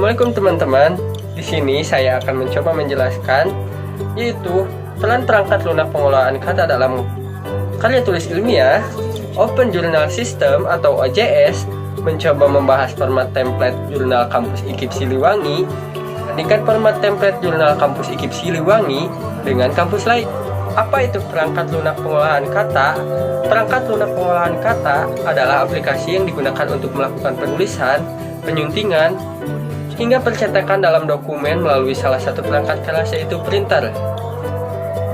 Assalamualaikum teman-teman. Di sini saya akan mencoba menjelaskan yaitu peran perangkat lunak pengolahan kata dalam karya tulis ilmiah, Open Journal System atau OJS, mencoba membahas format template jurnal kampus IKIP Siliwangi, bandingkan format template jurnal kampus IKIP Siliwangi dengan kampus lain. Apa itu perangkat lunak pengolahan kata? Perangkat lunak pengolahan kata adalah aplikasi yang digunakan untuk melakukan penulisan, penyuntingan, hingga percetakan dalam dokumen melalui salah satu perangkat keras yaitu printer.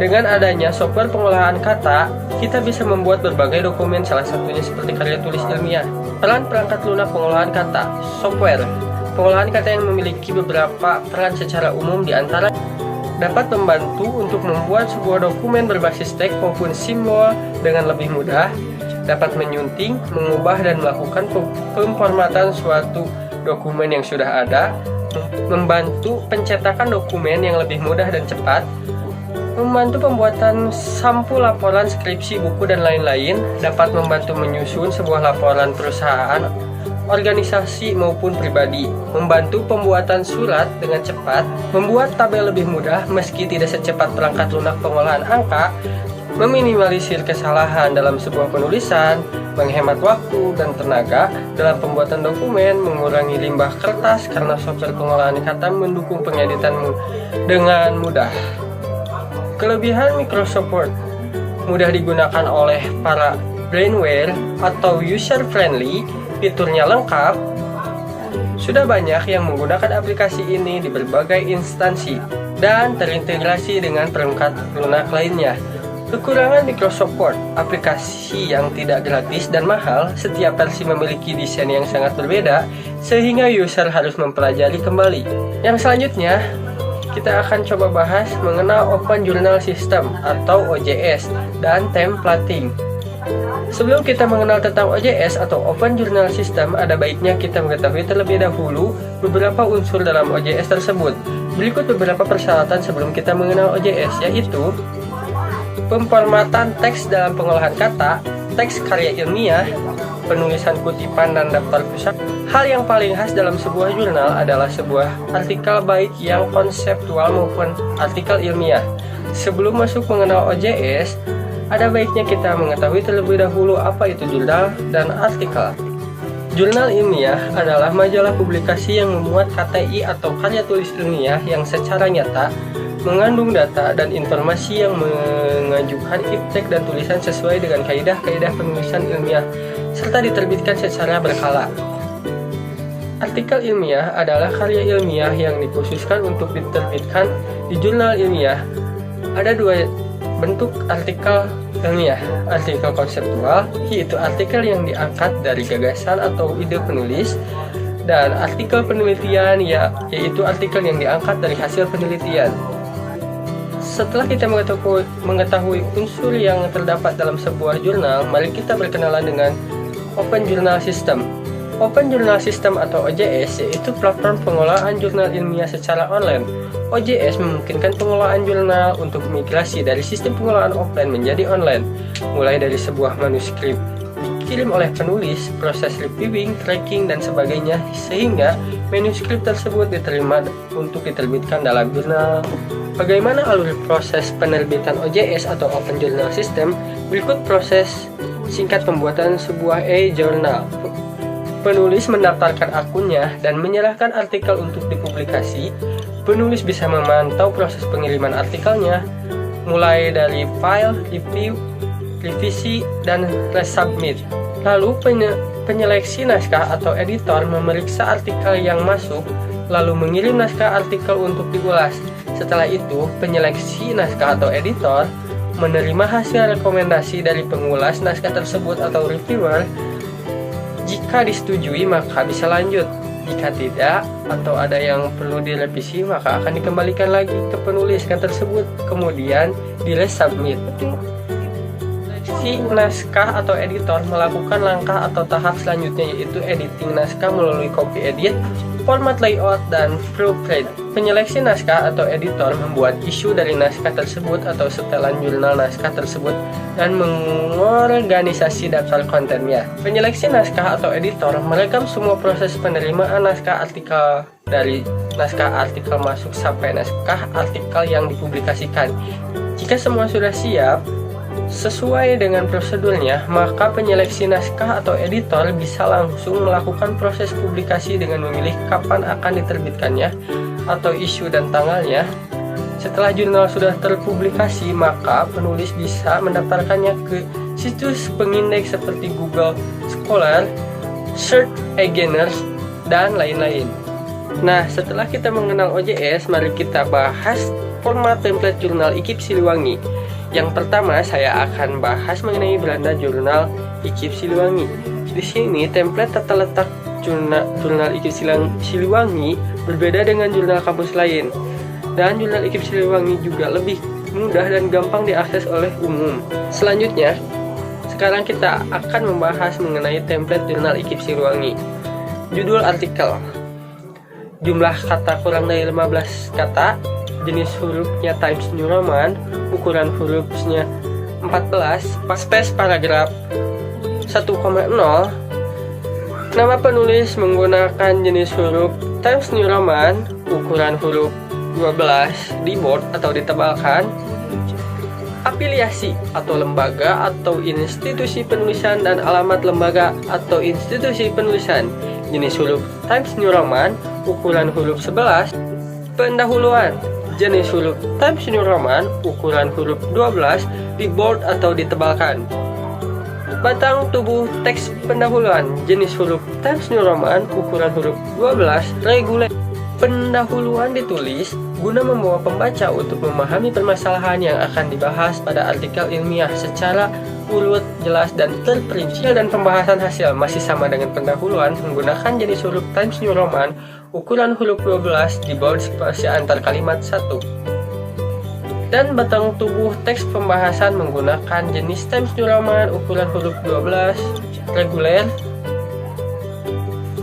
Dengan adanya software pengolahan kata, kita bisa membuat berbagai dokumen, salah satunya seperti karya tulis ilmiah. Peran perangkat lunak pengolahan kata, software pengolahan kata yang memiliki beberapa peran secara umum, di antara dapat membantu untuk membuat sebuah dokumen berbasis teks maupun simbol dengan lebih mudah, dapat menyunting, mengubah dan melakukan pemformatan suatu dokumen yang sudah ada, membantu pencetakan dokumen yang lebih mudah dan cepat, membantu pembuatan sampul laporan, skripsi, buku, dan lain-lain, dapat membantu menyusun sebuah laporan perusahaan, organisasi maupun pribadi, membantu pembuatan surat dengan cepat, membuat tabel lebih mudah meski tidak secepat perangkat lunak pengolahan angka, meminimalisir kesalahan dalam sebuah penulisan, menghemat waktu dan tenaga dalam pembuatan dokumen, mengurangi limbah kertas karena software pengolahan kata mendukung pengeditan dengan mudah. Kelebihan Microsoft Word: mudah digunakan oleh para brainware atau user friendly, fiturnya lengkap. Sudah banyak yang menggunakan aplikasi ini di berbagai instansi dan terintegrasi dengan perangkat lunak lainnya. Kekurangan Microsoft Word: aplikasi yang tidak gratis dan mahal. Setiap versi memiliki desain yang sangat berbeda, sehingga user harus mempelajari kembali. Yang selanjutnya, kita akan coba bahas mengenal Open Journal System atau OJS dan templating. Sebelum kita mengenal tentang OJS atau Open Journal System, ada baiknya kita mengetahui terlebih dahulu beberapa unsur dalam OJS tersebut. Berikut beberapa persyaratan sebelum kita mengenal OJS, yaitu pemformatan teks dalam pengolahan kata, teks karya ilmiah, penulisan kutipan dan daftar pusaka. Hal yang paling khas dalam sebuah jurnal adalah sebuah artikel, baik yang konseptual maupun artikel ilmiah. Sebelum masuk mengenal OJS, ada baiknya kita mengetahui terlebih dahulu apa itu jurnal dan artikel. Jurnal ilmiah adalah majalah publikasi yang memuat KTI atau karya tulis ilmiah yang secara nyata mengandung data dan informasi yang mengajukan iptek dan tulisan sesuai dengan kaidah-kaidah penulisan ilmiah, serta diterbitkan secara berkala. Artikel ilmiah adalah karya ilmiah yang dikhususkan untuk diterbitkan di jurnal ilmiah. Ada dua bentuk artikel ilmiah: artikel konseptual, yaitu artikel yang diangkat dari gagasan atau ide penulis, dan artikel penelitian, yaitu artikel yang diangkat dari hasil penelitian. Setelah kita mengetahui unsur yang terdapat dalam sebuah jurnal, mari kita berkenalan dengan Open Journal System. Open Journal System atau OJS yaitu platform pengolahan jurnal ilmiah secara online. OJS memungkinkan pengolahan jurnal untuk migrasi dari sistem pengolahan offline menjadi online, mulai dari sebuah manuskrip dikirim oleh penulis, proses reviewing, tracking, dan sebagainya, sehingga manuskrip tersebut diterima untuk diterbitkan dalam jurnal. Bagaimana alur proses penerbitan OJS atau Open Journal System? Berikut proses singkat pembuatan sebuah e-journal. Penulis mendaftarkan akunnya dan menyerahkan artikel untuk dipublikasi. Penulis bisa memantau proses pengiriman artikelnya, mulai dari file, review, revisi, dan resubmit. Lalu penyeleksi naskah atau editor memeriksa artikel yang masuk, lalu mengirim naskah artikel untuk diulas. Setelah itu, penyeleksi naskah atau editor menerima hasil rekomendasi dari pengulas naskah tersebut atau reviewer. Jika disetujui, maka bisa lanjut. Jika tidak, atau ada yang perlu direvisi, maka akan dikembalikan lagi ke penulis tersebut, kemudian di-resubmit. Si naskah atau editor melakukan langkah atau tahap selanjutnya, yaitu editing naskah melalui copy edit, format layout, dan proofread. Penyeleksi naskah atau editor membuat isu dari naskah tersebut atau setelan jurnal naskah tersebut dan mengorganisasi daftar kontennya. Penyeleksi naskah atau editor merekam semua proses penerimaan naskah artikel dari naskah artikel masuk sampai naskah artikel yang dipublikasikan. Jika semua sudah siap sesuai dengan prosedurnya, maka penyeleksi naskah atau editor bisa langsung melakukan proses publikasi dengan memilih kapan akan diterbitkannya atau isu dan tanggalnya. Setelah jurnal sudah terpublikasi, maka penulis bisa mendaftarkannya ke situs pengindeks seperti Google Scholar, Search Engines, dan lain-lain. Nah, setelah kita mengenal OJS, mari kita bahas format template jurnal IKIP Siliwangi. Yang pertama, saya akan bahas mengenai beranda jurnal IKIP Siliwangi. Di sini, template tata letak jurnal IKIP Siliwangi berbeda dengan jurnal kampus lain, dan jurnal IKIP Siliwangi juga lebih mudah dan gampang diakses oleh umum. Selanjutnya, sekarang kita akan membahas mengenai template jurnal IKIP Siliwangi. Judul artikel, jumlah kata kurang dari 15 kata, jenis hurufnya Times New Roman, ukuran hurufnya 14, space paragraf 1,0. Nama penulis menggunakan jenis huruf Times New Roman, ukuran huruf 12, di bold atau ditebalkan. Afiliasi atau lembaga atau institusi penulisan dan alamat lembaga atau institusi penulisan, jenis huruf Times New Roman, ukuran huruf 11. Pendahuluan, jenis huruf Times New Roman, ukuran huruf 12, di bold atau ditebalkan. Batang tubuh teks pendahuluan, jenis huruf Times New Roman, ukuran huruf 12, reguler. Pendahuluan ditulis guna membawa pembaca untuk memahami permasalahan yang akan dibahas pada artikel ilmiah secara urut, jelas, dan terperinci. Dan pembahasan hasil masih sama dengan pendahuluan, menggunakan jenis huruf Times New Roman, ukuran huruf 12, di bold spasi antar kalimat 1. Dan batang tubuh teks pembahasan menggunakan jenis Times New Roman, ukuran huruf 12, reguler.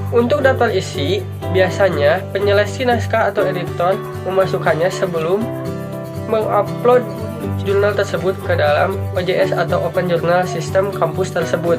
Untuk daftar isi, biasanya penyeleksi naskah atau editor memasukkannya sebelum mengupload jurnal tersebut ke dalam OJS atau Open Journal System kampus tersebut.